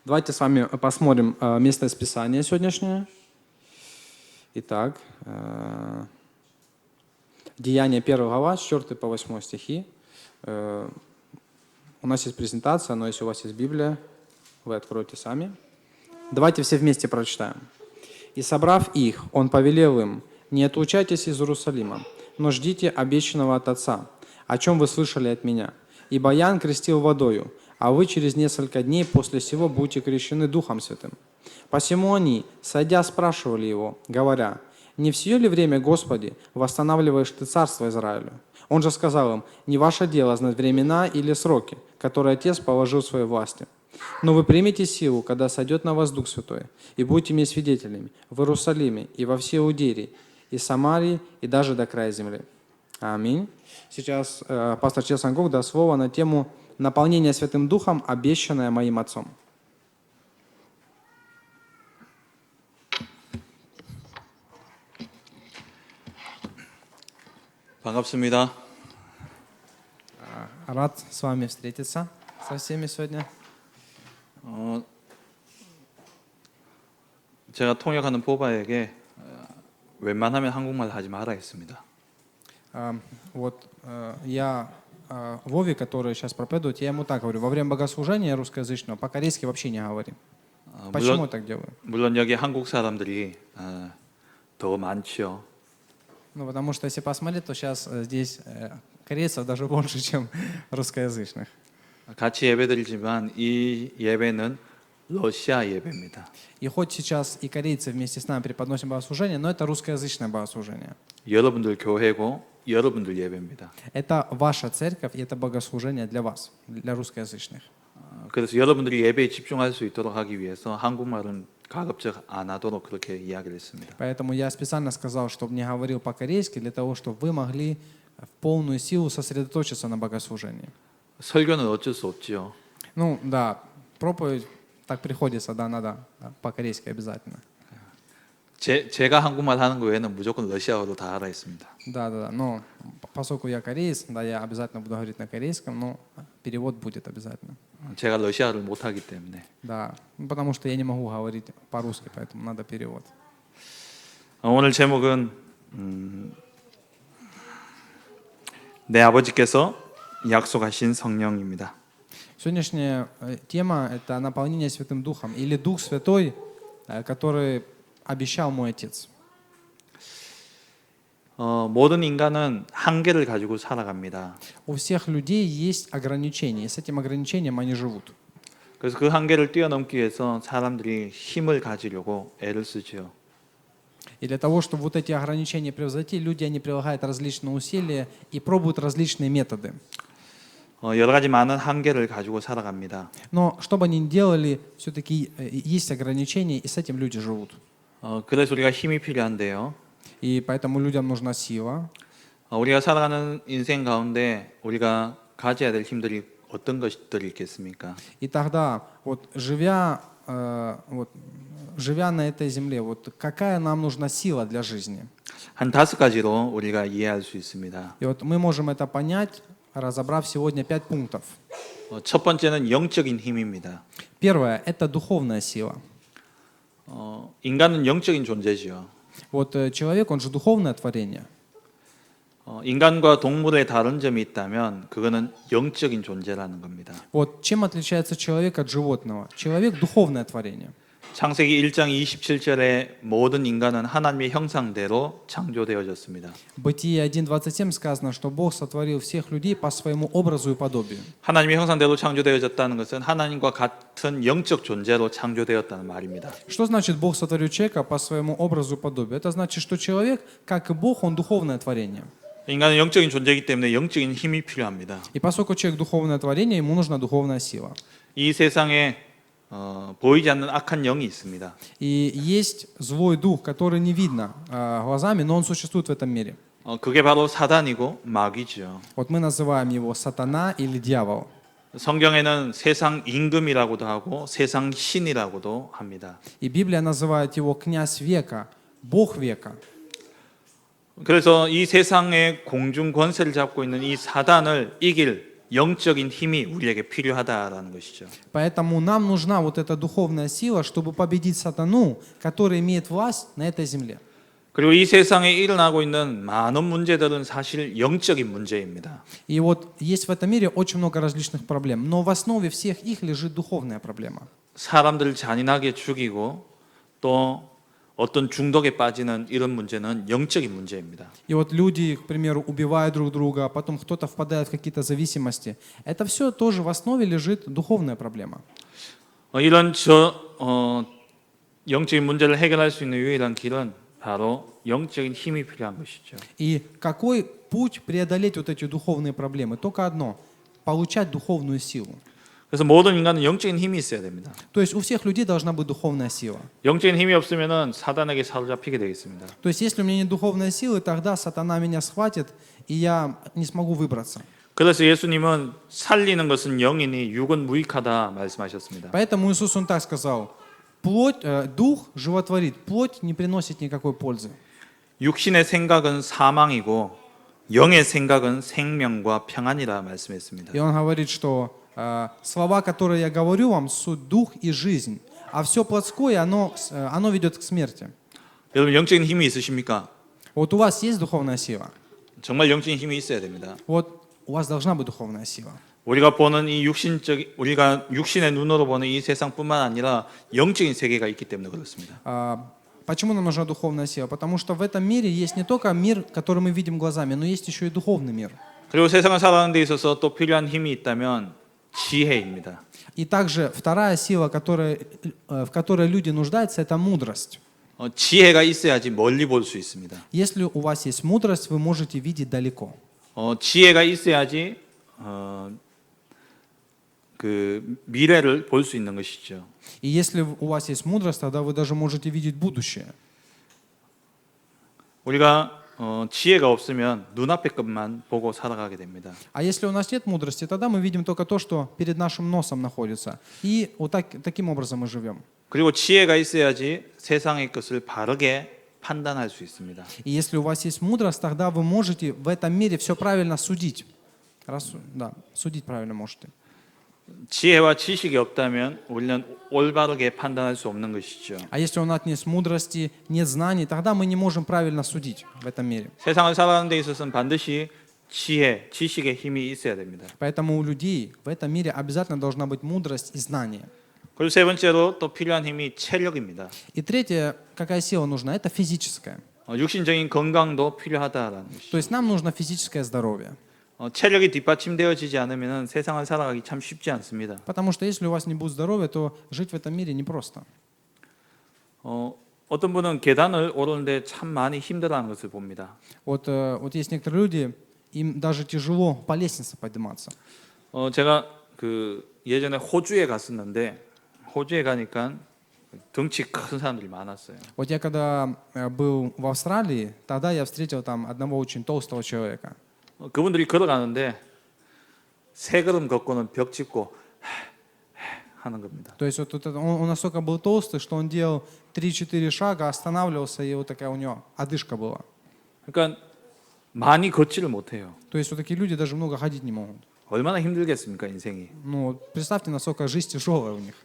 Давайте с вами посмотрим место Писания сегодняшнее. Итак, Деяния 1 глава, с 4 по 8 стихи. У нас есть презентация, но если у вас есть Библия, вы откроете сами. Давайте все вместе прочитаем. «И собрав их, он повелел им: не отлучайтесь из Иерусалима, но ждите обещанного от Отца, о чем вы слышали от меня. Ибо Иоанн крестил водою, а вы через несколько дней после сего будете крещены Духом Святым». Посему они, сойдя, спрашивали его, говоря: «Не в сие ли время, Господи, восстанавливаешь Ты царство Израилю?» Он же сказал им: «Не ваше дело знать времена или сроки, которые Отец положил в своей власти. Но вы примете силу, когда сойдет на вас Дух Святой, и будете мне свидетелями в Иерусалиме и во всей Иудее, и Самарии, и даже до края земли». Аминь. Сейчас пастор Чел Сангок даст слово на тему «Наполнение Святым Духом, обещанное моим Отцом». 반갑습니다. Рад с вами встретиться со всеми сегодня. 제가 통역하는 포바에게 웬만하면 한국말 하지 말아 했습니다. Я Вове, который сейчас проповедует, я ему так говорю: во время богослужения русскоязычного по-корейски вообще не говори. Почему я так делаю? 물론 여기 한국 사람들이 더 많죠. Потому что если посмотреть, то сейчас здесь корейцев даже больше, чем русскоязычных. 같이 예배드리지만 이 예배는 러시아 예배입니다. И хоть сейчас и корейцы вместе с нами преподносим богослужение, но это русскоязычное богослужение. 여러분들 교회고 여러분들 예배입니다. Это ваша церковь, и это богослужение для вас, для русскоязычных. 그래서 여러분들이 예배에 집중할 수 있도록 하기 위해서 한국말은 가급적 안 하도록 그렇게 이야기를 했습니다. Поэтому я специально сказал, чтобы не говорил по-корейски, для того, чтобы вы могли в полную силу сосредоточиться на богослужении. 설교는 어쩔 수 없지요. Да, проповедь так приходится, надо по-корейски обязательно. 제가 한국말 하는 거 외에는 무조건 러시아어로 다 알아 있습니다. Да, но поскольку я кореец, я обязательно буду говорить на корейском, но перевод будет обязательно. 제가 러시아를 못 하기 때문에. Да, потому что я не могу говорить по-русски, поэтому надо перевод. 오늘 제목은 내 아버지께서 약속하신 성령입니다. Сегодняшняя тема – это наполнение Святым Духом, или Дух Святой, который обещал мой Отец. 모든 인간은 한계를 가지고 살아갑니다. У всех людей есть ограничения, и с этим ограничением они живут. 그래서 그 한계를 뛰어넘기 위해서 사람들이 힘을 가지려고 애를 쓰죠. И для того, чтобы вот эти ограничения превзойти, люди, они прилагают различные усилия и пробуют различные методы. 여러 가지 많은 한계를 가지고 살아갑니다. Но что бы они ни делали, все-таки есть ограничения, и с этим люди живут. 그래서 우리가 힘이 필요한데요. И поэтому людям нужна сила. 우리가 살아가는 인생 가운데 우리가 가져야 될 힘들이 어떤 것들이 있겠습니까? И тогда, живя на этой земле, какая нам нужна сила для жизни? 한 5가지로 우리가 이해할 수 있습니다. И мы можем это понять, разобрав сегодня 5 пунктов. 첫 번째는 영적인 힘입니다. Первое – это духовная сила. 인간은 영적인 존재지요. Человек, он же духовное творение. 인간과 동물의 다른 점이 있다면 그거는 영적인 존재라는 겁니다. Чем отличается человек от животного? Человек – духовное творение. 창세기 1장 27절에 모든 인간은 하나님의 형상대로 창조되어졌습니다. Бытие 1:27 сказано, что Бог сотворил всех людей по своему образу и подобию. 하나님의 형상대로 창조되어졌다는 것은 하나님과 같은 영적 존재로 창조되었다는 말입니다. Что значит Бог сотворил человека по своему образу и подобию? Это значит, что человек, как и Бог, он духовное творение. 인간은 영적인 존재이기 때문에 영적인 힘이 필요합니다. И поскольку человек духовное творение, ему нужна духовная сила. 이 세상에 보이지 않는 악한 영이 있습니다. И есть злой дух, который не видно глазами, но он существует в этом мире. 그게 바로 사단이고 마귀죠. Мы называем его сатана или дьявол. 성경에는 세상 임금이라고도 하고 세상 신이라고도 합니다. И Библия называет его князь века, Бог века. 그래서 이 세상의 공중 권세를 잡고 있는 이 사단을 이길 영적인 힘이 우리에게 필요하다라는 것이죠. Поэтому нам нужна вот эта духовная сила, чтобы победить сатану, который имеет власть на этой земле. 그리고 이 세상에 일어나고 있는 많은 문제들은 사실 영적인 문제입니다. И вот есть в этом мире очень много различных проблем, но в основе всех их лежит духовная проблема. 사람들을 잔인하게 죽이고 또 어떤 중독에 빠지는 이런 문제는 영적인 문제입니다. И вот люди, к примеру, убивают друг друга, а потом кто-то впадает в какие-то зависимости. Это все тоже в основе лежит духовная проблема. 이런 영적인 문제를 해결할 수 있는 유일한 길은 바로 영적인 힘이 필요한 것이죠. И какой путь преодолеть вот эти духовные проблемы? Только одно – получать духовную силу. 그래서 모든 인간은 영적인 힘이 있어야 됩니다. То есть у всех людей должна быть духовная сила. 영적인 힘이 없으면은 사단에게 사로잡히게 되겠습니다. То есть если у меня нет духовной силы, тогда сатана меня схватит, и я не смогу выбраться. 그래서 예수님은 살리는 것은 영이니 육은 무익하다 말씀하셨습니다. Поэтому Иисус, Он так сказал, дух животворит, плоть не приносит никакой пользы. 육신의 생각은 사망이고 영의 생각은 생명과 평안이라 말씀했습니다. И Он говорит, что слова, которые я говорю вам, суть дух и жизнь, а все плотское, оно ведет к смерти. 여러분 영적인 힘이 있으십니까? Вот у вас есть духовная сила? 정말 영적인 힘이 있어야 됩니다. Вот у вас должна быть духовная сила. 우리가 보는 우리가 육신의 눈으로 보는 이 세상뿐만 아니라 영적인 세계가 있기 때문에 그렇습니다. Почему нам нужна духовная сила? Потому что в этом мире есть не только мир, который мы видим глазами, но есть еще и духовный мир. 그리고 세상을 살아가는 데 있어서 또 필요한 힘이 있다면 지혜입니다. И также вторая сила, в которой люди нуждаются, это мудрость. 지혜가 있어야지 멀리 볼 수 있습니다. Если у вас есть мудрость, вы можете видеть далеко. 지혜가 있어야지 그 미래를 볼 수 있는 것이죠. И если у вас есть мудрость, тогда вы даже можете видеть будущее. 우리가 지혜가 없으면 눈앞의 것만 보고 살아가게 됩니다. А если у нас нет мудрости, тогда мы видим только то, что перед нашим носом находится. И вот таким образом мы живем. 그리고 지혜가 있어야지 세상의 것을 바르게 판단할 수 있습니다. И если у вас есть мудрость, тогда вы можете в этом мире все правильно судить. Да, судить правильно можете. 지혜와 지식이 없다면 우리는 올바르게 판단할 수 없는 것이죠. А если у нас нет мудрости, нет знаний, тогда мы не можем правильно судить в этом мире. 세상을 살아가는 데 있어서는 반드시 지혜, 지식의 힘이 있어야 됩니다. Поэтому у людей в этом мире обязательно должна быть мудрость и знание. 그리고 세 번째로 또 필요한 힘이 체력입니다. И третье, какая сила нужна? Это физическая. 육신적인 건강도 필요하다라는 것이죠. То есть нам нужно физическое здоровье. 체력이 뒷받침되어지지 않으면 세상을 살아가기 참 쉽지 않습니다. Потому что если у вас не будет здоровья, то жить в этом мире непросто. 어떤 분은 계단을 오르는데 참 많이 힘들어하는 것을 봅니다. Вот есть некоторые люди, им даже тяжело по лестнице подниматься. 제가 그 예전에 호주에 갔었는데 호주에 가니까 덩치 큰 사람들이 많았어요. Вот я когда был в Австралии, тогда я встретил там одного очень толстого человека. 그분들이 걸어가는데 세 걸음 걷고는 벽 짚고 하는 겁니다. То есть вот он настолько был толстый, что он делал 3-4 шага, останавливался, и вот такая у него одышка была. 그러니까 많이 걷지를 못해요. То есть вот такие люди даже много ходить не могут. 얼마나 힘들겠습니까 인생이. Ну, представьте, насколько жизнь тяжелая у них.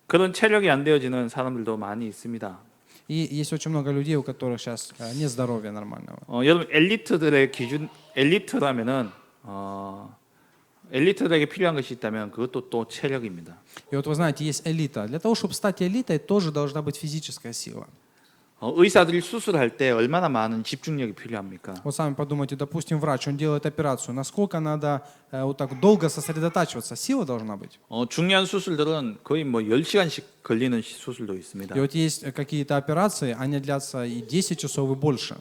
그런 체력이 안 되어지는 사람들도 많이 있습니다. И есть очень много людей, у которых сейчас нет здоровья нормального. 여러분 엘리트들의 기준 엘리트라면은 엘리트들에게 필요한 것이 있다면 그것도 또 체력입니다. И вот вы знаете, есть элита. Для того, чтобы стать элитой, тоже должна быть физическая сила. 의사들이 수술할 때 얼마나 많은 집중력이 필요합니까? Вот сами подумайте, допустим, врач, он делает операцию. Насколько надо вот так долго сосредотачиваться? Сила должна быть. 중요한 수술들은 거의 뭐 10시간씩 걸리는 수술도 있습니다. И вот есть какие-то операции, они длятся и 10 часов и больше.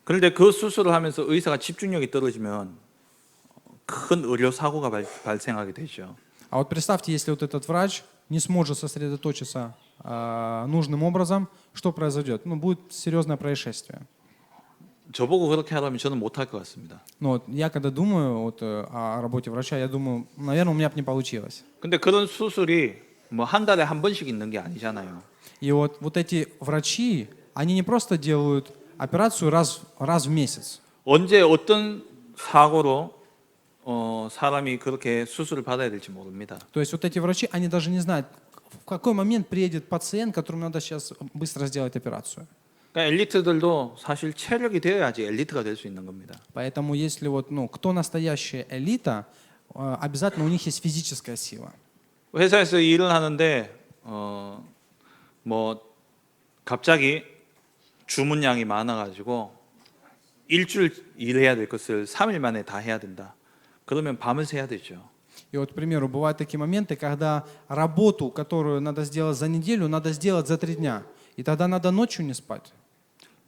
그런데 그 수술을 하면서 의사가 집중력이 떨어지면 큰 의료 사고가 발생하게 되죠. А вот представьте, если вот этот врач не сможет сосредоточиться нужным образом, что произойдет? Ну, будет серьезное происшествие. 저보고 그렇게 하라면 저는 못할 것 같습니다. Ну, вот я когда думаю вот, о работе врача, я думаю, наверное, у меня бы не получилось. 근데 그런 수술이 뭐 한 달에 한 번씩 있는 게 아니잖아요. И вот эти врачи, они не просто делают операцию раз в месяц. 언제 어떤 사고로 사람이 그렇게 수술을 받아야 될지 모릅니다. То есть вот эти врачи, они даже не знают, в какой момент приедет пациент, которому надо сейчас быстро сделать операцию. 그러니까 엘리트들도 사실 체력이 되어야지 엘리트가 될 수 있는 겁니다. Поэтому если вот, кто настоящая элита, обязательно у них есть физическая сила. 회사에서 일을 하는데 뭐 갑자기 주문량이 많아가지고 일주일 일해야 될 것을 3일 만에 다 해야 된다. 그러면 밤을 새야 되죠. И вот, к примеру, бывают такие моменты, когда работу, которую надо сделать за неделю, надо сделать за 3 дня. И тогда надо ночью не спать.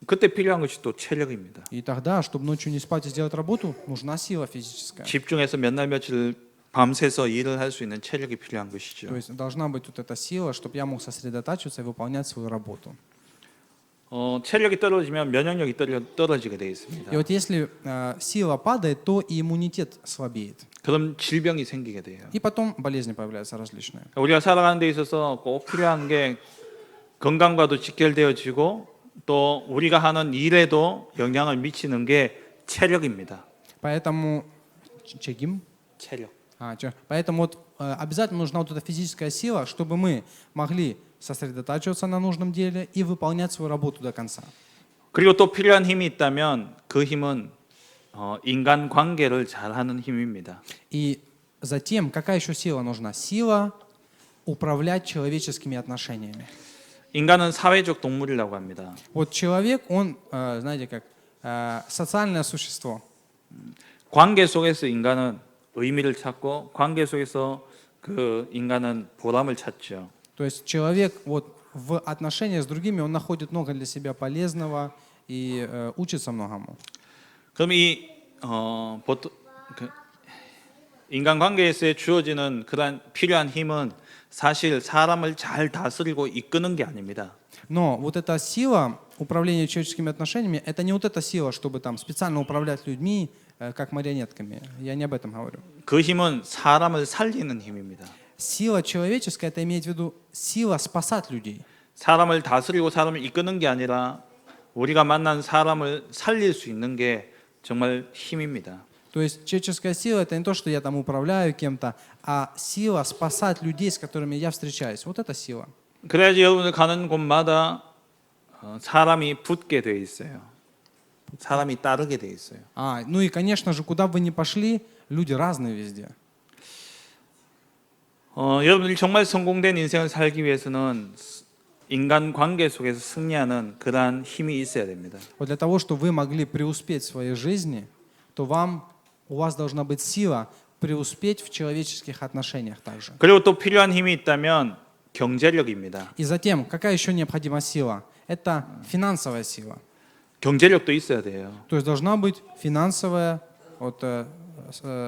그때 필요한 것이 또 체력입니다. И тогда, чтобы ночью не спать и сделать работу, нужна сила физическая. 집중해서 몇 날 며칠 밤새서 일을 할 수 있는 체력이 필요한 것이죠. То есть должна быть вот эта сила, чтобы я мог сосредотачиваться и выполнять свою работу. 체력이 떨어지면 면역력이 떨어지게 되어 있습니다. И вот если сила падает, то и иммунитет слабеет. 그럼 질병이 생기게 돼요. И потом болезни появляются различные. 우리가 살아가는 데 있어서 꼭 필요한 게 건강과도 직결되어지고 또 우리가 하는 일에도 영향을 미치는 게 체력입니다. Поэтому чегим? 체력. Поэтому вот обязательно нужна вот эта физическая сила, чтобы мы могли сосредотачиваться на нужном деле и выполнять свою работу до конца. 그리고 또 필요한 힘이 있다면 그 힘은 인간 관계를 잘하는 힘입니다. И затем, какая еще сила нужна? Сила управлять человеческими отношениями. 인간은 사회적 동물이라고 합니다. Вот человек, он, знаете, как социальное существо. 관계 속에서 인간은 의미를 찾고 관계 속에서 그 인간은 보람을 찾죠. То есть человек вот в отношениях с другими, он находит много для себя полезного и учится многому. 그럼 이 보통 인간 관계에서 주어지는 그런 필요한 힘은 사실 사람을 잘 다스리고 이끄는 게 아닙니다. Но вот эта сила управления человеческими отношениями, это не вот эта сила, чтобы там специально управлять людьми, как марионетками. Я не об этом говорю. 그 힘은 사람을 살리는 힘입니다. Сила человеческая, это имеет в виду сила спасать людей. 사람을 다스리고 사람을 이끄는 게 아니라 우리가 만난 사람을 살릴 수 있는 게 정말 힘입니다. То есть человеческая сила это не то, что я там управляю кем-то, а сила спасать людей, с которыми я встречаюсь. Вот это сила. 그래야지 여러분들 가는 곳마다 사람이 붙게 돼 있어요. 사람이 따르게 돼 있어요. Ну и, конечно же, куда бы вы ни пошли, люди разные везде. 여러분들이 정말 성공된 인생을 살기 위해서는 인간 관계 속에서 승리하는 그러한 힘이 있어야 됩니다. Вот для того, чтобы вы могли преуспеть в своей жизни, то у вас должна быть сила преуспеть в человеческих отношениях также. 그리고 또 필요한 힘이 있다면 경제력입니다. И затем, какая еще необходима сила? Это финансовая сила. 경제력도 있어야 돼요. То есть должна быть финансовая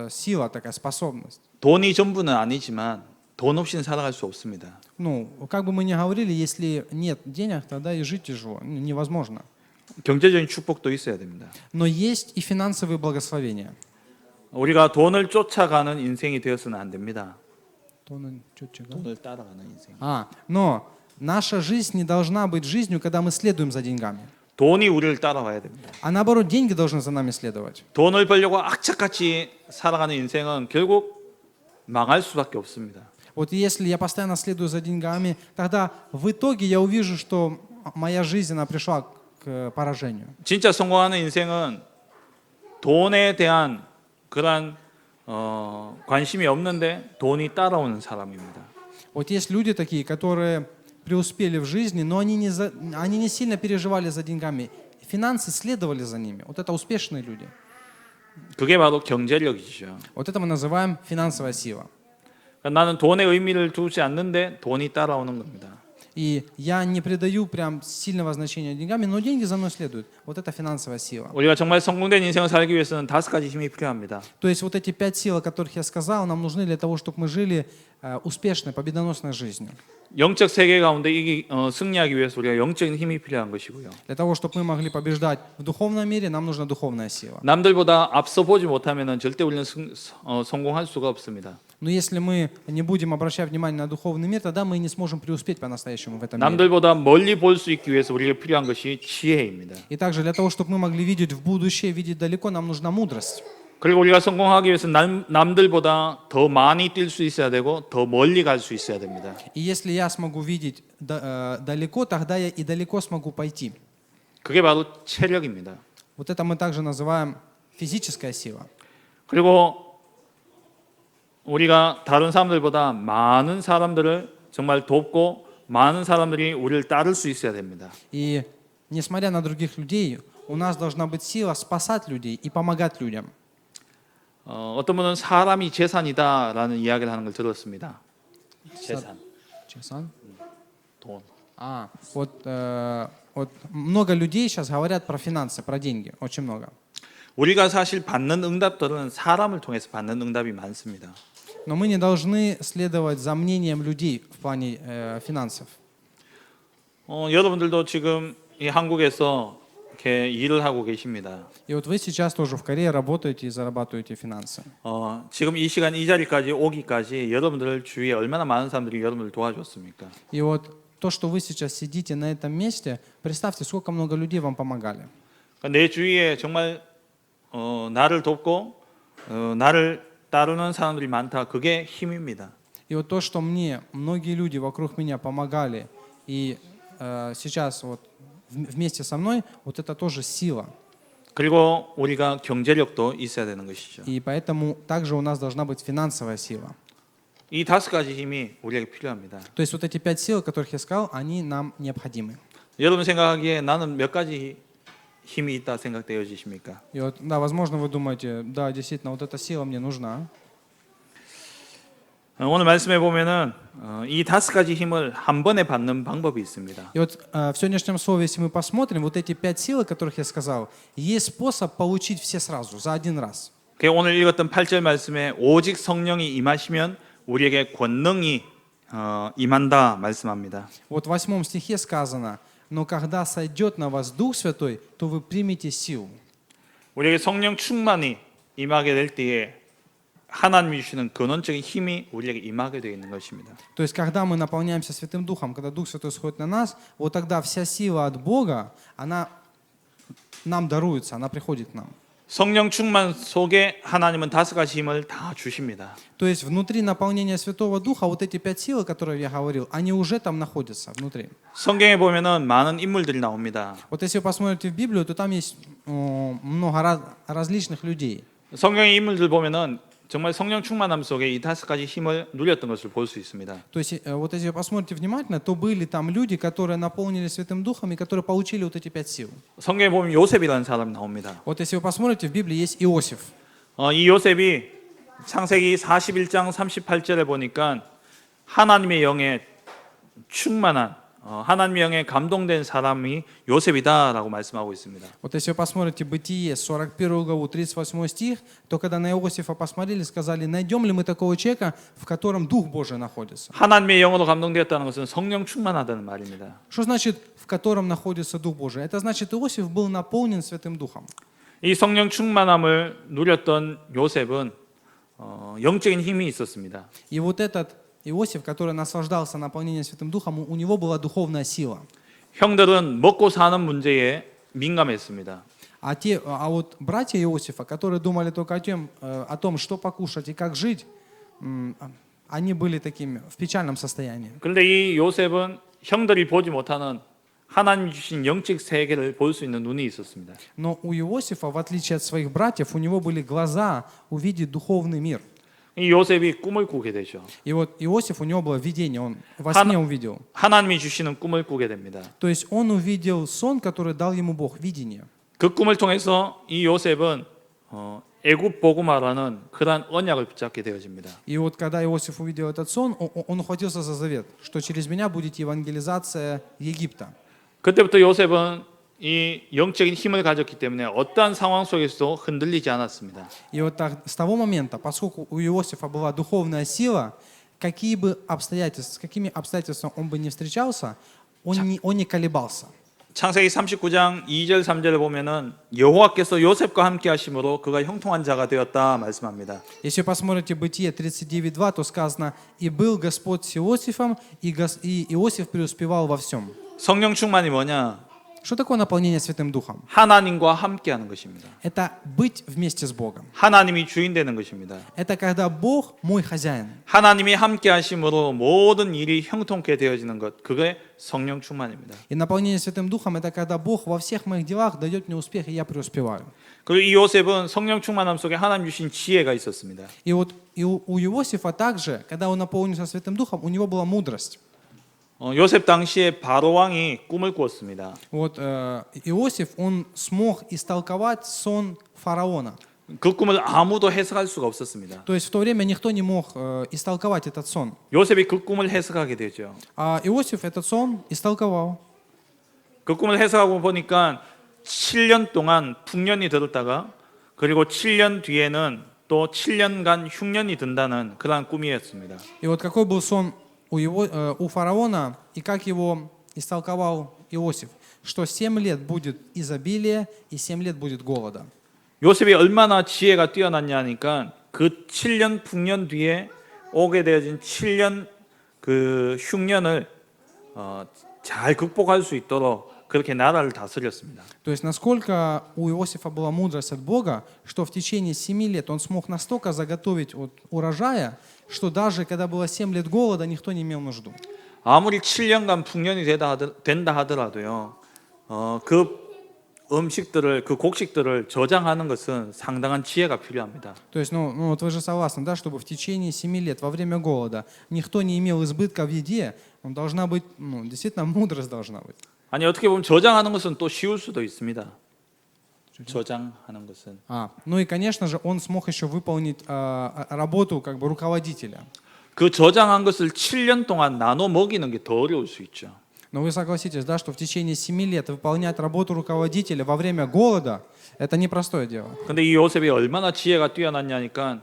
сила, такая способность. 돈이 전부는 아니지만 돈 없이는 살아갈 수 없습니다. Как бы мы ни говорили, если нет денег, тогда и жить тяжело, невозможно. 경제적인 축복도 있어야 됩니다. Но есть и финансовые благословения. 우리가 돈을 쫓아가는 인생이 되어서는 안 됩니다. 돈을 따라가는 인생. Но наша жизнь не должна быть жизнью, когда мы следуем за деньгами. 돈이 우리를 따라와야 됩니다. А наоборот, деньги должны за нами следовать. 돈을 벌려고 악착같이 살아가는 인생은 결국 망할 수밖에 없습니다. Вот если я постоянно следую за деньгами, тогда в итоге я увижу, что моя жизнь, она пришла к поражению. 진짜 성공하는 인생은 돈에 대한 그런 관심이 없는데 돈이 따라오는 사람입니다. Вот есть люди такие, которые преуспели в жизни, но они не сильно переживали за деньгами. Финансы следовали за ними. Вот это успешные люди. 그게 바로 경제력이죠. Вот это мы называем финансовая сила. 나는 돈에 의미를 두지 않는데 돈이 따라오는 겁니다. И я не придаю прям сильного значения деньгами, но деньги за мной следуют. Вот это финансовая сила. 우리가 정말 성공된 인생을 살기 위해서는 5가지 힘이 필요합니다. То есть вот эти 5 сил, о которых я сказал, нам нужны для того, чтобы мы жили успешной, победоносной жизнью. 영적 세계 가운데 승리하기 위해서 우리가 영적인 힘이 필요한 것이고요. Для того, чтобы мы могли побеждать в духовном мире, нам нужна духовная сила. 남들보다 앞서 보지 못하면은 절대 우리는 성공할 수가 없습니다. Но если мы не будем обращать внимание на духовный мир, тогда мы не сможем преуспеть по-настоящему в этом мире. 남들보다 멀리 볼 수 있기 위해서 우리가 필요한 것이 지혜입니다. И также для того, чтобы мы могли видеть в будущее, видеть далеко, нам нужна мудрость. 그리고 우리가 성공하기 위해서 남들보다 더 많이 뛸 수 있어야 되고 더 멀리 갈 수 있어야 됩니다. И если я смогу видеть далеко, тогда я и далеко смогу пойти. 그게 바로 체력입니다. Вот это мы также называем физическая сила. 그리고 우리가 다른 사람들보다 많은 사람들을 정말 돕고 많은 사람들이 우리를 따를 수 있어야 됩니다. И несмотря на других людей, у нас должна быть сила спасать людей и помогать людям. 어떤 분은 사람이 재산이다라는 이야기를 하는 걸 들었습니다. 재산, Часан? 돈. Вот много людей сейчас говорят про финансы, про деньги, очень много. 우리가 사실 받는 응답들은 사람을 통해서 받는 응답이 많습니다. Но мы не должны следовать за мнением людей в плане финансов. 여러분들도 지금 이 한국에서 이렇게 일을 하고 계십니다. И вот вы сейчас тоже в Корее работаете и зарабатываете финансы. 지금 이 시간 이 자리까지 오기까지 여러분들 주위에 얼마나 많은 사람들이 여러분을 도와줬습니까? И вот то, что вы сейчас сидите на этом месте, представьте, сколько много людей вам помогали. 내 주위에 정말 나를 돕고 나를 따르는 사람들이 많다. 그게 힘입니다. И вот то, что мне многие люди вокруг меня помогали, и сейчас вот вместе со мной, вот это тоже сила. 그리고 우리가 경제력도 있어야 되는 것이죠. И поэтому также у нас должна быть финансовая сила. 이 5가지 힘이 우리에게 필요합니다. То есть вот эти 5 сил, о которых я сказал, они нам необходимы. 여러분 생각하기에 나는 몇 가지 힘이 있다 생각되어지십니까? И вот, да, возможно, вы думаете, да, действительно, вот эта сила мне нужна. 오늘 말씀해 보면은 이 5가지 힘을 한 번에 받는 방법이 있습니다. И вот в сегодняшнем слове, если мы посмотрим, вот эти 5 сил, о которых я сказал, есть способ получить все сразу, за один раз. 오늘 읽었던 8절 말씀에 오직 성령이 임하시면 우리에게 권능이 임한다 말씀합니다. Вот в 8 стихе сказано, но когда сойдет на вас Дух Святой, то вы примете силу. 우리에게 성령 충만이 임하게 될 때에 하나님이 주시는 근원적인 힘이 우리에게 임하게 되어 있는 것입니다. То есть, когда мы наполняемся Святым Духом, когда Дух Святой сходит на нас, вот тогда вся сила от Бога, она нам даруется, она приходит к нам. 성령 충만 속에 하나님은 5가지 힘을 다 주십니다. То есть, внутри наполнения Святого Духа, вот эти 5 сил, о которых я говорил, они уже там находятся, внутри. 성경에 보면은 많은 인물들이 나옵니다. Вот если вы посмотрите в Библию, то там есть много различных людей. 성경의 인물들 보면은 정말 성령 충만함 속에 이 5가지 힘을 누렸던 것을 볼 수 있습니다. То есть, вот если вы посмотрите внимательно, то были там люди, которые наполнились Святым Духом и которые получили вот эти 5 сил. 성경에 보면 요셉이라는 사람이 나옵니다. Вот если вы посмотрите, в Библии есть Иосиф. 이 요셉이 창세기 41장 38절에 보니까 하나님의 영에 충만한 하나님의 영에 감동된 사람이 요셉이다라고 말씀하고 있습니다. Вот если вы посмотрите Бытие, 41 главу, 38 стих, то когда на Иосифа посмотрели, сказали, найдем ли мы такого человека, в котором Дух Божий находится. 하나님의 영으로 감동되었다는 것은 성령 충만하다는 말입니다. Что значит, в котором находится Дух Божий? Это значит, Иосиф был наполнен Святым Духом. 이 성령 충만함을 누렸던 요셉은 영적인 힘이 있었습니다. И вот этот Иосиф, который наслаждался наполнением Святым Духом, у него была духовная сила. 형들은 먹고 사는 문제에 민감했습니다. А вот братья Иосифа, которые думали только о том, что покушать и как жить, они были такими в печальном состоянии. 그런데 이 요셉은 형들이 보지 못하는 하나님 주신 영적 세계를 볼 수 있는 눈이 있었습니다. Но у Иосифа, в отличие от своих братьев, у него были глаза увидеть духовный мир. 이 요셉이 꿈을 꾸게 되죠. И вот Иосиф, у него было видение, он во сне увидел. 하나님이 주시는 꿈을 꾸게 됩니다. То есть он увидел сон, который дал ему Бог, видение. 그 꿈을 통해서 이 요셉은 애굽 복음화라는 그러한 언약을 붙잡게 되어집니다. И вот когда Иосиф увидел этот сон, он ухватился за завет, что через меня будет евангелизация Египта. 그때부터 요셉은 이 영적인 힘을 가졌기 때문에 어떠한 상황 속에서도 흔들리지 않았습니다. И вот так, с того момента, поскольку у Иосифа была духовная сила, с какими обстоятельствами он бы не встречался, он не колебался. 창세기 39장 2절 3절에 보면은 여호와께서 요셉과 함께 하심으로 그가 형통한 자가 되었다 말씀합니다. Если вы посмотрите Бытие 39:2, то сказано: «И был Господь с Иосифом, и Иосиф преуспевал во всем». 성령 충만이 뭐냐? Что такое наполнение Святым Духом? 하나님과 함께하는 것입니다. Это быть вместе с Богом. 하나님이 주인 되는 것입니다. Это когда Бог мой хозяин. 하나님이 함께하심으로 모든 일이 형통케 되어지는 것, 그게 성령 충만입니다. И наполнение Святым Духом это когда Бог во всех моих делах дает мне успех, и я преуспеваю. 그리고 이 요셉은 성령 충만함 속에 하나님 주신 지혜가 있었습니다. И вот у Иосифа также, когда он наполнился Святым Духом, у него была мудрость. 요셉 당시에 바로 왕이 꿈을 꾸었습니다. Вот Иосиф, он смог истолковать сон фараона. 그 꿈을 아무도 해석할 수가 없었습니다. То есть в то время никто не мог истолковать этот сон. 요셉이 그 꿈을 해석하게 되죠. А Иосиф этот сон истолковал. 그 꿈을 해석하고 보니까 7년 동안 풍년이 들었다가 그리고 7년 뒤에는 또 7년간 흉년이 든다는 그러한 꿈이었습니다. И вот какой был сон у фараона, и как его истолковал Иосиф, что 7 лет будет изобилие, и 7 лет будет голода. 요셉이 얼마나 지혜가 뛰어났냐 하니까 그 7년 풍년 뒤에 오게 되어진 7년 그 흉년을 잘 극복할 수 있도록 그렇게 나라를 다스렸습니다. То есть насколько у Иосифа была мудрость от Бога, что в течение 7 лет он смог настолько заготовить от урожая, что даже когда было 7 лет голода, никто не имел нужду. 아무리 7년간 풍년이 된다 하더라도요. 그 음식들을 그 곡식들을 저장하는 것은 상당한 지혜가 필요합니다. То есть, вот вы же согласны, да, чтобы в течение 7 лет во время голода никто не имел избытка в еде, должна быть, действительно мудрость должна быть. 아니 어떻게 보면 저장하는 것은 또 쉬울 수도 있습니다. 저장하는 것은. Ну и, конечно же, он смог еще выполнить работу как бы руководителя. 그 저장한 것을 7년 동안 나눠 먹이는 게 더 어려울 수 있죠. Но вы согласитесь, да, что в течение 7 лет выполнять работу руководителя во время голода – это непростое дело. 근데 이 요셉이 얼마나 지혜가 뛰어났냐니까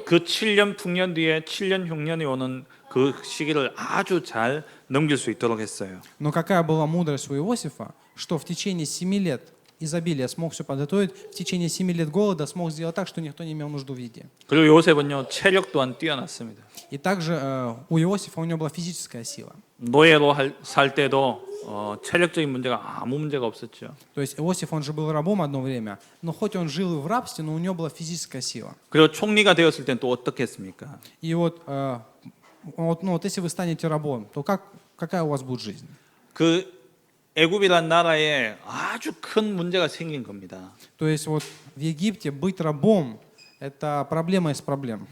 그 7년 풍년 뒤에 7년 흉년이 오는 그 시기를 아주 잘 넘길 수 있도록 했어요. Но какая была мудрость у Иосифа, что в течение 7 лет изобилия смог все подготовить, в течение 7 лет голода смог сделать так, что никто не имел нужду в еде. 그리고 요셉은요 체력 또한 뛰어났습니다. И также у Иосифа у него была физическая сила. 노예로 살 때도 체력적인 문제가 아무 문제가 없었죠. То есть Иосиф, он же был рабом одно время, но хоть он жил в рабстве, но у него была физическая сила. 그리고 총리가 되었을 땐 또 어떻게 했습니까? И вот если вы станете рабом, то какая у вас будет жизнь? 그 애굽이란 나라에 아주 큰 문제가 생긴 겁니다. То есть вот в Египте быть рабом – это проблема из проблем.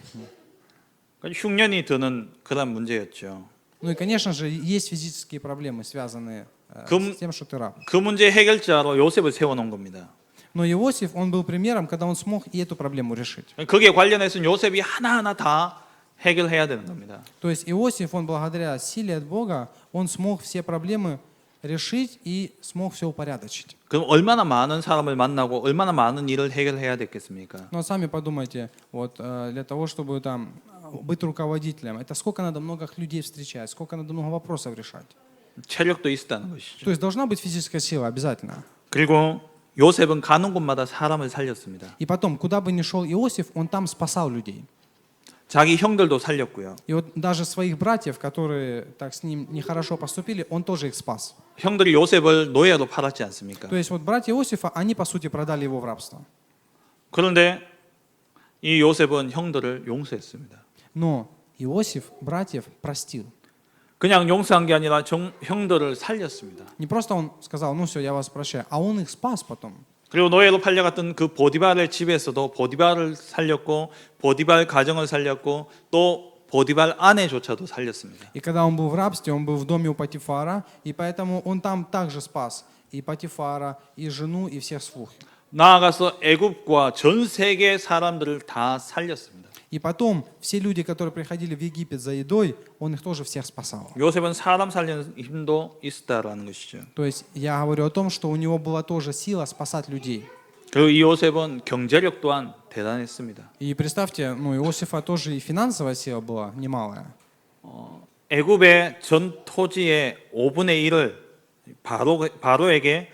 흉년이 드는 그런 문제였죠. Ну и, конечно же, есть физические проблемы, связанные с тем, что ты раб. 그 문제 해결자로 요셉을 세워놓은 겁니다. Но Иосиф, он был примером, когда он смог и эту проблему решить. 거기에 관련해서 요셉이 하나하나 다 해결해야 되는 겁니다. То есть Иосиф, он благодаря силе от Бога, он смог все проблемы решить и смог все упорядочить. 그럼 얼마나 많은 사람을 만나고 얼마나 많은 일을 해결해야 됐겠습니까? Но сами подумайте, вот для того, чтобы там быть руководителем, это сколько надо много людей встречать, сколько надо много вопросов решать. 체력도 있었다는 것이죠. То есть должна быть физическая сила обязательно. 그리고 요셉은 가는 곳마다 사람을 살렸습니다. И потом, куда бы ни шел Иосиф, он там спасал людей. 자기 형들도 살렸고요. И вот даже своих братьев, которые так с ним нехорошо поступили, он тоже их спас. 형들이 요셉을 노예로 팔았지 않습니까? То есть вот братья Иосифа, они по сути продали его в рабство. 그런데 이 요셉은 형들을 용서했습니다. Но Иосиф братьев простил. 그냥 용서한 게 아니라 형들을 살렸습니다. Не просто он сказал, ну все, я вас прощаю, а он их спас потом. 그리고 노예로 팔려갔던 그 보디발의 집에서도 보디발을 살렸고 보디발 가정을 살렸고 또 보디발 아내조차도 살렸습니다. И когда он был в рабстве, он был в доме у Патифара, и поэтому он там также спас и Патифара, и жену, и всех слуг. 나아가서 애굽과 전 세계 사람들을 다 살렸습니다. И потом все люди, которые приходили в Египет за едой, он их тоже всех спасал. 요셉은 사람 살리는 힘도 있었다라는 것이죠. То есть я говорю о том, что у него была тоже сила спасать людей. 그리고 이 요셉은 경제력 또한 대단했습니다. И представьте, ну, Иосифа тоже и финансовая сила была немалая. 애굽의 전 토지의 5분의 1을 바로에게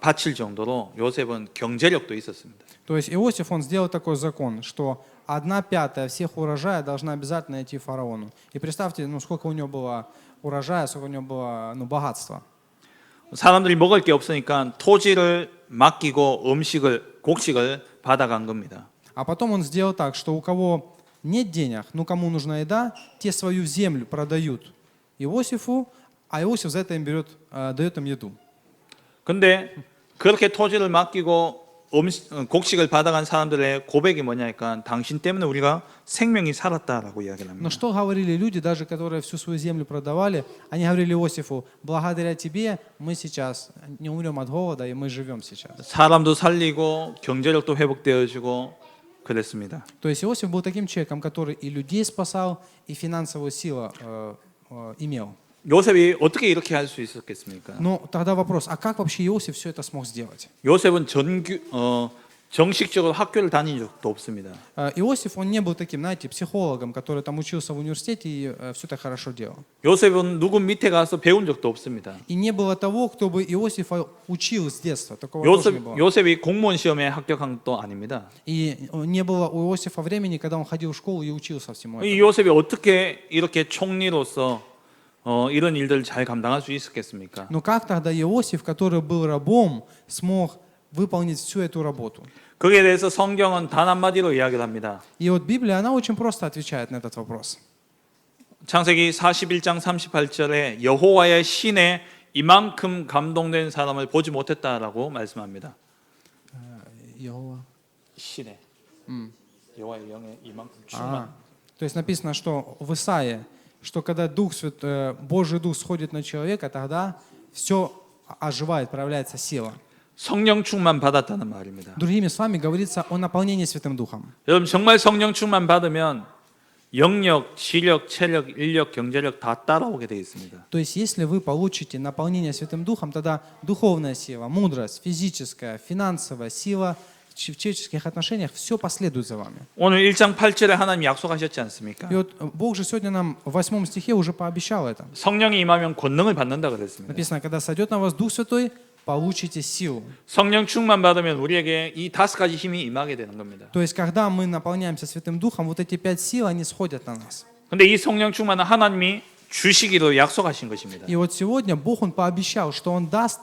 바칠 정도로 요셉은 경제력도 있었습니다. То есть Иосиф, он сделал такой закон, что 1/5 всех урожая должна обязательно идти фараону. И представьте, ну, сколько у него было урожая, сколько у него было богатства. 사람들이 먹을 게 없으니까 토지를 맡기고 곡식을 받아간 겁니다. А потом он сделал так, что у кого нет денег, но кому нужна еда, те свою землю продают Иосифу, а Иосиф за это им дает им еду. 근데 그렇게 토지를 맡기고 곡식을 받아간 사람들의 고백이 뭐냐니까 당신 때문에 우리가 생명이 살았다라고 이야기를 Но 합니다. что говорили люди, даже которые всю свою землю продавали, они говорили Иосифу, благодаря тебе мы сейчас не умрем от голода, и мы живем сейчас. 사람도 살리고 경제력도 회복되어지고 그랬습니다. То есть Иосиф был таким человеком, который и людей спасал, и финансовую силу имел. 요셉이 어떻게 이렇게 할 수 있었겠습니까? Но тогда вопрос, а как вообще Иосиф все это смог сделать? 요셉은 정식적으로 학교를 다닌 적도 없습니다. Иосиф, он не был таким, знаете, психологом, который там учился в университете и все так хорошо делал. 요셉은 누구 밑에 가서 배운 적도 없습니다. И не было того, кто бы Иосифа учил с детства. Такого тоже не было. 요셉이 공무원 시험에 합격한 것도 아닙니다. И не было у Иосифа времени, когда он ходил в школу и учился всему 이 этому. 요셉이 어떻게 이렇게 총리로서 이런 일들을 잘 감당할 수 있었겠습니까? Но как тогда Иосиф, который был рабом, смог выполнить всю эту работу? 거기에 대해서 성경은 단 한마디로 이야기를 합니다. И вот Библия, она очень просто отвечает на этот вопрос. 창세기 41장 38절에 여호와의 신에 이만큼 감동된 사람을 보지 못했다라고 말씀합니다. 신에 여호와의 영에 이만큼 충만. То есть написано, что в Исаии, что когда Божий Дух сходит на человека, тогда все оживает, проявляется сила. 성령 충만 받았다는 말입니다. Другими словами говорится о наполнении Святым Духом. 여러분 정말 성령 충만 받으면 영력, 지력, 체력, 인력, 경제력 다 따라오게 되어 있습니다. То есть если вы получите наполнение Святым Духом, тогда духовная сила, мудрость, физическая, финансовая сила в человеческих отношениях, все последует за вами. 오늘 1장 8절에 하나님 약속하셨지 않습니까? И вот Бог же сегодня нам в 8 стихе уже пообещал это. 성령이 임하면 권능을 받는다 그랬습니다. Написано, когда сойдет на вас Дух Святой, получите силу. 성령 충만 받으면 우리에게 이 5가지 힘이 임하게 되는 겁니다. То есть, когда мы наполняемся Святым Духом, вот эти 5 сил, они сходят на нас. 근데 이 성령 충만은 하나님이 주시기로 약속하신 것입니다. И вот сегодня Бог, Он пообещал, что Он даст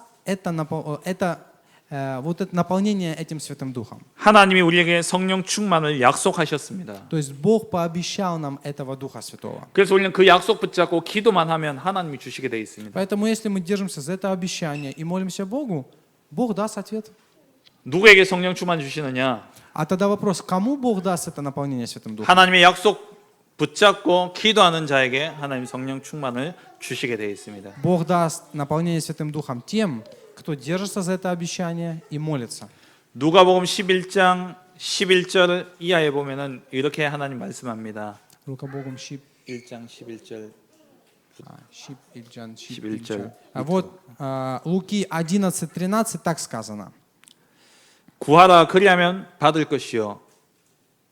вот это наполнение этим Святым Духом. 하나님이 우리에게 성령 충만을 약속하셨습니다. То есть, Бог пообещал нам этого Духа Святого. 그래서 우리는 그 약속 붙잡고 기도만 하면 하나님이 주시게 되어 있습니다. Поэтому, если мы держимся за это обещание и молимся Богу, Бог даст ответ. 누구에게 성령 충만 주시느냐? А тогда вопрос, кому Бог даст это наполнение Святым Духом? 하나님의 약속 붙잡고 기도하는 자에게 하나님 성령 충만을 주시게 되어 있습니다. Бог даст наполнение Святым Духом тем, кто держится за это обещание и молится. 누가복음 11장 11절 이하에 보면은 이렇게 하나님 말씀합니다. Рукобогом 1장 11절 11절. А вот Луки 11:13 так сказано. 구하라 그리하면 받을 것이요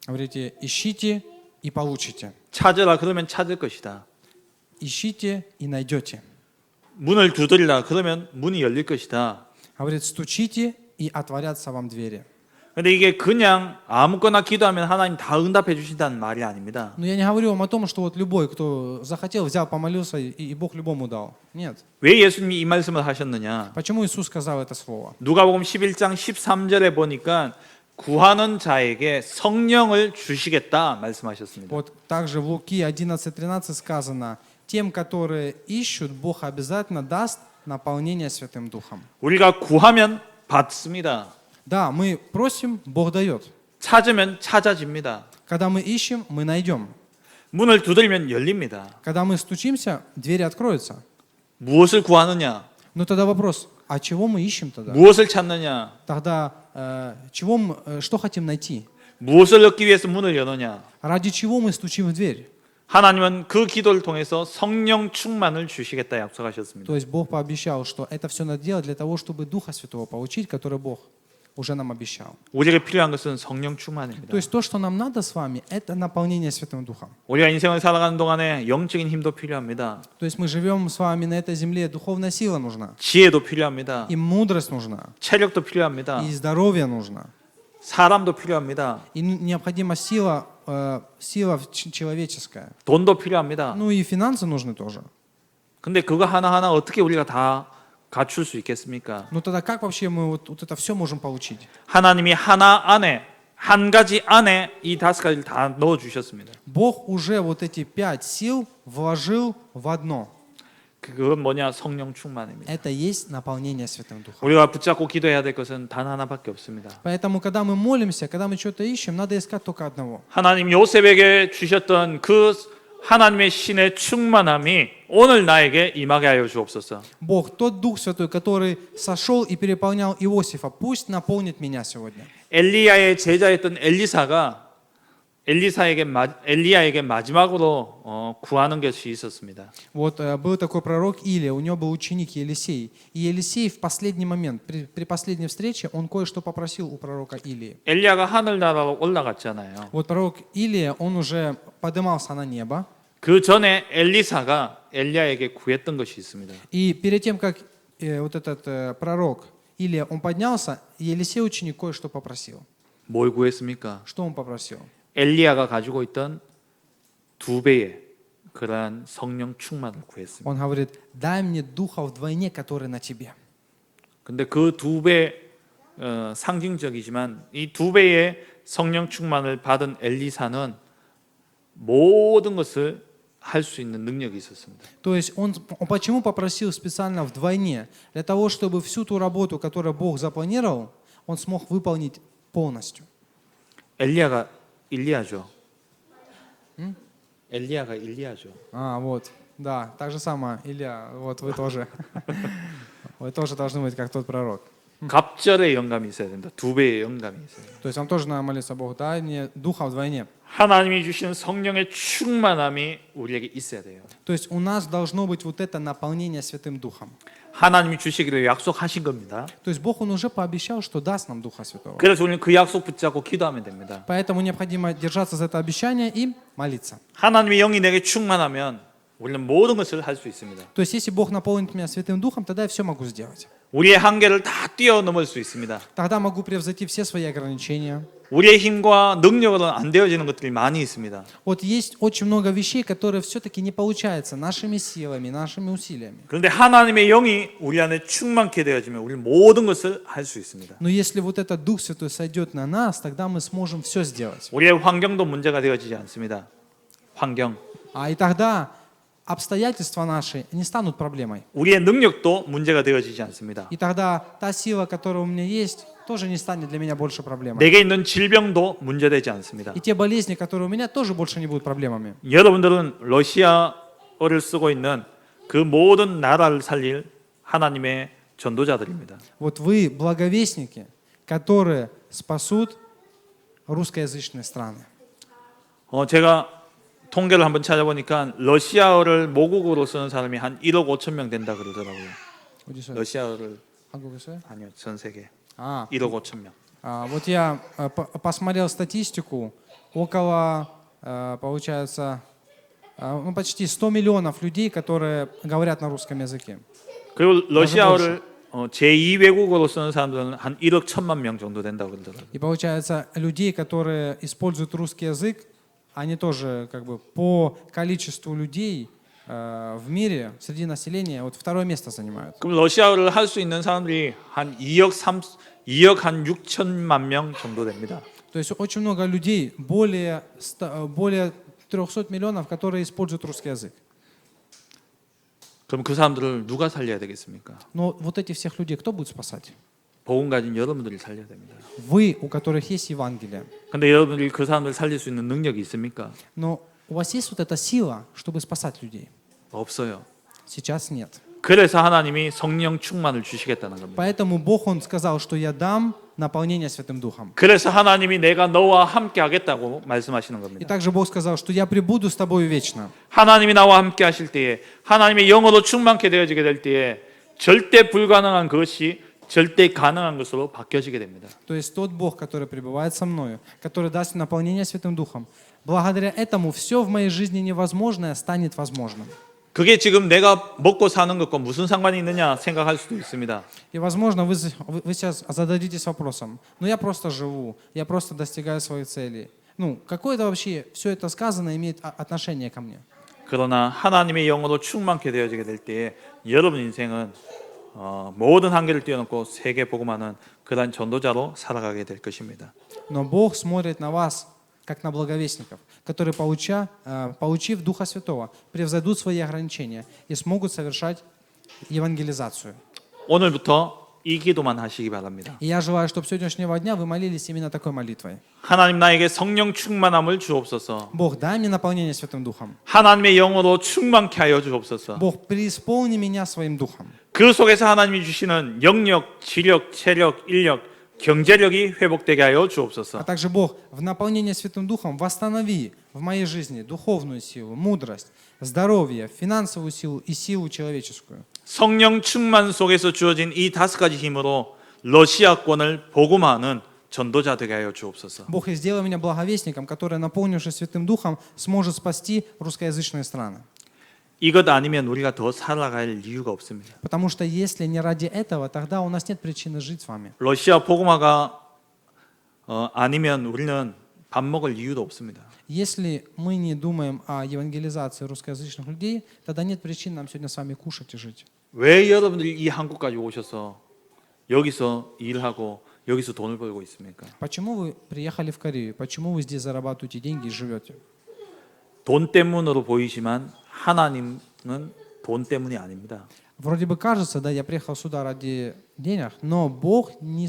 Говорите, ищите и получите. 찾으라 그러면 찾을 것이다. Ищите и найдете. 문을 두드리라 그러면 문이 열릴 것이다. Говорит, стучите и отворятся вам двери. 근데 이게 그냥 아무거나 기도하면 하나님 다 응답해 주신다는 말이 아닙니다. Но я не говорю вам о том, что вот любой, кто захотел, взял, помолился, и Бог любому дал. Нет. 왜 예수님이 이 말씀을 하셨느냐? Почему Иисус сказал это слово? 누가복음 11장 13절에 보니까 구하는 자에게 성령을 주시겠다 말씀하셨습니다. Вот также в Луки 11:13 сказано, тем, которые ищут, Бог обязательно даст наполнение Святым Духом. 우리가 구하면 받습니다. Да, мы просим, Бог дает. 찾으면 찾아집니다. Когда мы ищем, мы найдем. 문을 두드리면 열립니다. Когда мы стучимся, двери откроются. 무엇을 구하느냐? Но тогда вопрос, а чего мы ищем тогда? 무엇을 찾느냐? Тогда что хотим найти? 무엇을 얻기 위해서 문을 여느냐? Ради чего мы стучим в дверь? 하나님은 그 기도를 통해서 성령 충만을 주시겠다 약속하셨습니다. То есть Бог пообещал, что это все надо делать для того, чтобы Духа Святого получить, который Бог уже нам обещал. 우리에게 필요한 것은 성령 충만입니다. То есть то, что нам надо с вами, это наполнение Святым Духом. 우리가 인생을 살아가는 동안에 영적인 힘도 필요합니다. То есть мы живем с вами на этой земле, духовная сила нужна, 지혜도 필요합니다. и мудрость нужна, 체력도 필요합니다. и здоровье нужно, 사람도 필요합니다. и необходима сила человеческая. 돈도 필요합니다. Ну и финансы нужны тоже. 근데 그거 하나하나 어떻게 우리가 다 갖출 수 있겠습니까? Ну тогда как вообще мы вот это все можем получить? 하나님이 하나 안에 한 가지 안에 이 5가지를 다 넣어 주셨습니다. Бог уже вот эти 5 сил вложил в одно. 그건 뭐냐? 성령 충만입니다. Это есть наполнение Святым Духом. 우리가 붙잡고 기도해야 될 것은 단 하나밖에 없습니다. Поэтому, когда мы молимся, когда мы что-то ищем, надо искать только одного. 하나님 요셉에게 주셨던 그 하나님의 신의 충만함이 오늘 나에게 임하게 하여 주옵소서. Бог, тот Дух Святой, который сошел и переполнял Иосифа, пусть наполнит меня сегодня. 엘리야의 제자였던 엘리야에게 마지막으로 구하는 것이 있었습니다. Вот был такой пророк Илия, у него был ученик Елисей. И Елисей в последний момент, при последней встрече, он кое-что попросил у пророка Илии. 엘리야가 하늘나라로 올라갔잖아요. Вот пророк Илия, он уже поднимался на небо. 그 전에 엘리사가 엘리야에게 구했던 것이 있습니다. И перед тем, как вот этот пророк Илия, он поднялся, Елисей ученик кое-что попросил. 뭘 구했습니까? Что он попросил? 엘리야가 가지고 있던 2배의 그러한 성령 충만을 구했습니다. Он говорит, дай мне духа вдвойне, который на тебе. 근데 그 2배 상징적이지만 이 2배의 성령 충만을 받은 엘리사는 모든 것을 할 수 있는 능력이 있었습니다. То есть он почему попросил специально вдвойне? Для того, чтобы всю ту работу, которую Бог запланировал, он смог выполнить полностью. 엘리야가 일리야죠. 엘리야가 일리야죠. Вот, да, так же самое, Илья, вот вы тоже. Вы тоже должны быть как тот пророк. 갑절의 영감이 있어야 된다. 2배의 영감이 있어요. То есть вам тоже надо молиться Богу, дай мне духа вдвойне. 하나님이 주시는 성령의 충만함이 우리에게 있어야 돼요. То есть у нас должно быть вот это наполнение Святым Духом. 하나님이 주시기를 약속하신 겁니다. То есть Бог, Он уже пообещал, что даст нам Духа Святого. 그래서 우리는 그 약속 붙잡고 기도하면 됩니다. Поэтому необходимо держаться за это обещание и молиться. 하나님의 영이 내게 충만하면 우리는 모든 것을 할 수 있습니다. То есть если Бог наполнит меня Святым Духом, тогда я все могу сделать. 우리의 한계를 다 뛰어넘을 수 있습니다. Тогда могу превзойти все свои ограничения. 우리의 힘과 능력으로는 안 되어지는 것들이 많이 있습니다. Вот есть очень много вещей, которые все-таки не получаются нашими силами, нашими усилиями. 그런데 하나님의 영이 우리 안에 충만케 되어지면 우리는 모든 것을 할 수 있습니다. Но если вот этот Дух Святой сойдет на нас, тогда мы сможем все сделать. 우리의 환경도 문제가 되어지지 않습니다. 환경. И тогда обстоятельства наши не станут проблемой. 우리의 능력도 문제가 되어지지 않습니다. И тогда та сила, которая у меня есть, тоже не станет для меня больше проблемой. 내게 있는 질병도 문제되지 않습니다. И те болезни, которые у меня, тоже больше не будут проблемами. 여러분들은 러시아어를 쓰고 있는 그 모든 나라를 살릴 하나님의 전도자들입니다. Вот вы благовестники, которые спасут русскоязычные страны. 제가 통계를 한번 찾아보니까 러시아어를 모국어로 쓰는 사람이 한 1억 5천 명 된다 그러더라고요. 어디서요? 러시아어를 한국에서요? 아니요, 전 세계 1억 5천 명. Вот я посмотрел статистику, около, получается, почти 100 миллионов людей, которые говорят на русском языке. 그리고 러시아어를 제2 외국어로 쓰는 사람들은 한 1억 1천만 명 정도 된다고 그러더라고요. И получается, людей, которые используют русский язык, они тоже как бы по количеству людей в мире среди населения вот второе место занимают. 그럼 러시아어를 할 수 있는 사람들이 한 2억 한 6천만 명 정도 됩니다. То есть очень много людей, более 300 миллионов, которые используют русский язык. 그럼 그 사람들을 누가 살려야 되겠습니까? Но вот этих всех людей кто будет спасать? 복음 가진 여러분들이 살려야 됩니다. Вы, у которых есть Евангелие. 근데 여러분들이 그 사람들을 살릴 수 있는 능력이 있습니까? Но у вас есть вот эта сила, чтобы спасать людей? 없어요. Сейчас нет. 그래서 하나님이 성령 충만을 주시겠다는 겁니다. Поэтому Бог, Он сказал, что я дам наполнение Святым Духом. 그래서 하나님이 내가 너와 함께 하겠다고 말씀하시는 И 겁니다. также Бог сказал, что я пребуду с тобой вечно. 하나님이 나와 함께 하실 때에 하나님의 영으로 충만케 되어지게 될 때에 절대 불가능한 것이 절대 가능한 것으로 바뀌어지게 됩니다. То есть тот Бог, который пребывает со мною, который даст наполнение Святым Духом, благодаря этому все в моей жизни невозможное станет возможным. 그게 지금 내가 먹고 사는 것과 무슨 상관이 있느냐 생각할 수도 있습니다. И, возможно, вы сейчас зададитесь вопросом, ну я просто живу, я просто достигаю своих целей. Ну, какое это вообще, все это сказано имеет отношение ко мне? 그러나 하나님의 영으로 충만케 되어지게 될 때에 여러분 인생은 모든 한계를 뛰어넘고 세계 복음하는 그러한 전도자로 살아가게 될 것입니다. Но Бог смотрит на вас, как на благовестников, которые, получив Духа Святого, превзойдут свои ограничения и смогут совершать евангелизацию. 오늘부터 이 기도만 하시기 바랍니다. И я желаю, чтобы с сегодняшнего дня вы молились именно такой молитвой. 하나님 나에게 성령 충만함을 주옵소서. Бог, дай мне наполнение Святым Духом. 하나님의 영으로 충만케 하여 주옵소서. Бог, преисполни меня своим Духом. 그 속에서 하나님이 주시는 영력, 지력, 체력, 인력, 경제력이 회복되게 하여 주옵소서. А также, Бог, в наполнение Святым Духом восстанови в моей жизни духовную силу, мудрость, здоровье, финансовую силу и силу человеческую. 성령 충만 속에서 주어진 이 5가지 힘으로 러시아권을 복음하는 전도자 되게 하여 주옵소서. Бог, и сделай меня благовестником, который, наполнившись Святым Духом, сможет спасти русскоязычные страны. 이것 아니면 우리가 더 살아갈 이유가 없습니다. Потому что если не ради этого, тогда у нас нет причины жить с вами. 러시아 복음화가 아니면 우리는 밥 먹을 이유도 없습니다. Если мы не думаем о евангелизации русскоязычных людей, тогда нет причин нам сегодня с вами кушать и жить. 왜 여러분들이 이 한국까지 오셔서 여기서 일하고 여기서 돈을 벌고 있습니까? Почему вы приехали в Корею? Почему вы здесь зарабатываете деньги и живете? 돈 때문으로 보이지만 하나님은 돈 때문이 아닙니다. Вроде бы кажется, да, я приехал сюда ради денег, но Бог не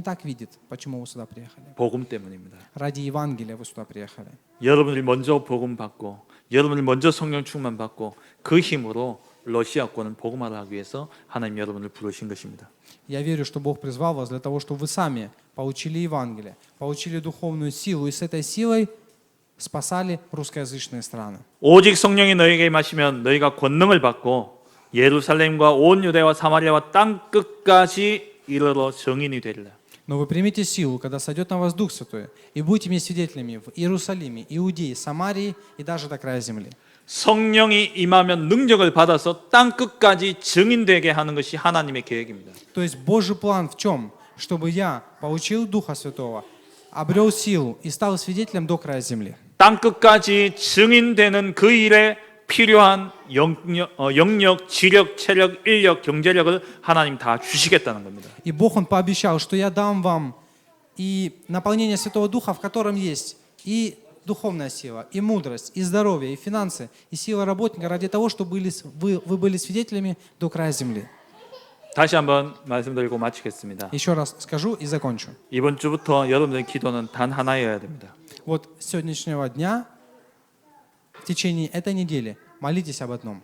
так видит, почему вы сюда приехали. 복음 때문입니다. Ради Евангелия вы сюда приехали. 여러분들이 먼저 복음 받고 여러분들이 먼저 성령 충만 받고 그 힘으로 러시아권은 복음화를 하기 위해서 하나님 여러분을 부르신 것입니다. Я верю, что Бог призвал вас для того, чтобы вы сами получили Евангелие, получили духовную силу и с этой силой спасали русскоязычные страны. 오직 성령이 너희에게 임하시면 너희가 권능을 받고 예루살렘과 온 유대와 사마리아와 땅 끝까지 이르러 증인이 되리라. Но вы примите силу, когда сойдет на вас Дух Святой, и будете мне свидетелями в Иерусалиме, Иудее, Самарии и даже до края земли. 성령이 임하면 능력을 받아서 땅 끝까지 증인되게 하는 것이 하나님의 계획입니다. То есть Божий план в чем? Чтобы я получил Духа Святого, обрел силу и стал свидетелем до края земли. 땅 끝까지 증인되는 그 일에 필요한 영력, 지력, 체력, 인력, 경제력을 하나님 다 주시겠다는 겁니다. И Бог, Он пообещал, что я дам вам и наполнение Святого Духа, в котором есть и духовная сила, и мудрость, и здоровье, и финансы, и сила работника ради того, чтобы вы были свидетелями до края земли. 다시 한번 말씀드리고 마치겠습니다. Еще раз скажу и закончу. 이번 주부터 여러분들의 기도는 단 하나여야 됩니다. Вот с сегодняшнего дня, в течение этой недели, молитесь об одном.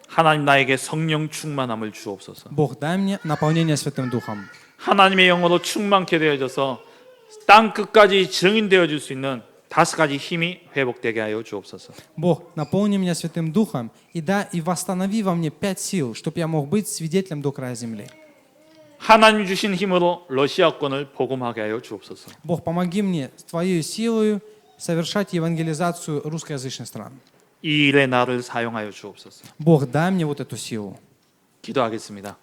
하나님 나에게 성령 충만함을 주옵소서. Бог, дай мне наполнение Святым Духом. 하나님의 영으로 충만케 되어져서 땅 끝까지 증인되어 줄 수 있는 5가지 힘이 회복되게 하여 주옵소서. Бог, наполни меня Святым Духом и восстанови во мне 5 сил, чтобы я мог быть свидетелем до края земли. 하나님 주신 힘으로 러시아권을 복음하게 하여 주옵소서. Бог, помоги мне Твоей силой совершать евангелизацию русскоязычных стран. 이 일에 나를 사용하여 주옵소서. Бог, дай мне вот эту силу. 기도하겠습니다.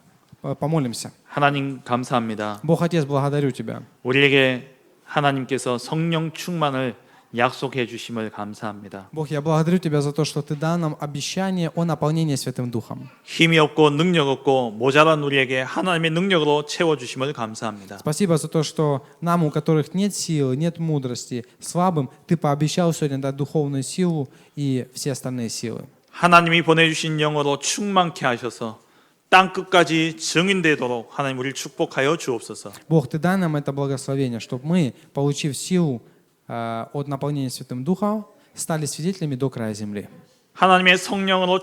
Помолимся. 하나님 감사합니다. Бог, Отец, благодарю Тебя. 우리에게 하나님께서 성령 충만을 약속해 주심을 감사합니다. Бог, я благодарю Тебя за то, что Ты дал нам обещание о наполнении Святым Духом. 힘이 없고 능력 없고 모자란 우리에게 하나님의 능력으로 채워 주심을 감사합니다. Спасибо за то, что нам, у которых нет силы, нет мудрости, слабым, Ты пообещал сегодня дать духовную силу и все остальные силы. 하나님이 보내주신 영으로 충만케 하셔서 땅 끝까지 증인되도록 하나님 우리를 축복하여 주옵소서. Бог, Ты дай нам это благословение, чтобы мы, получив силу от наполнения Святым Духом, стали свидетелями до края земли. 하나님의 성령으로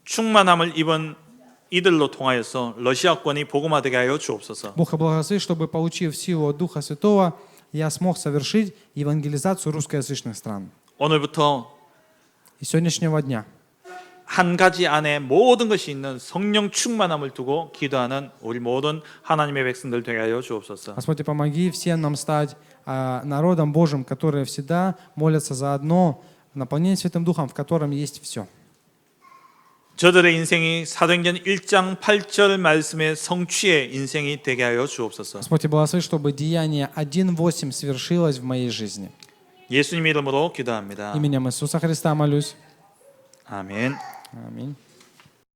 충만함을 입은 이들로 통하여서 러시아권이 복음화되게 하여 주옵소서. Бог, благослови, чтобы, получив силу от Духа Святого, я смог совершить евангелизацию русскоязычных стран. 오늘부터 И с сегодняшнего дня 한 가지 안에 모든 것이 있는 성령 충만함을 두고 기도하는 우리 모든 하나님의 백성들 되게 하여 주옵소서. Господи, помоги всем нам стать народом Божьим, которые всегда молятся за одно наполнение Святым Духом, в котором есть все. 저들의 인생이 사도행전 1장 8절 말씀의 성취의 인생이 되게 하여 주옵소서. Господи, благослови, чтобы деяние 1:8 свершилось в моей жизни. 예수님 이름으로 기도합니다. Именем Иисуса Христа молюсь. 아멘. Аминь.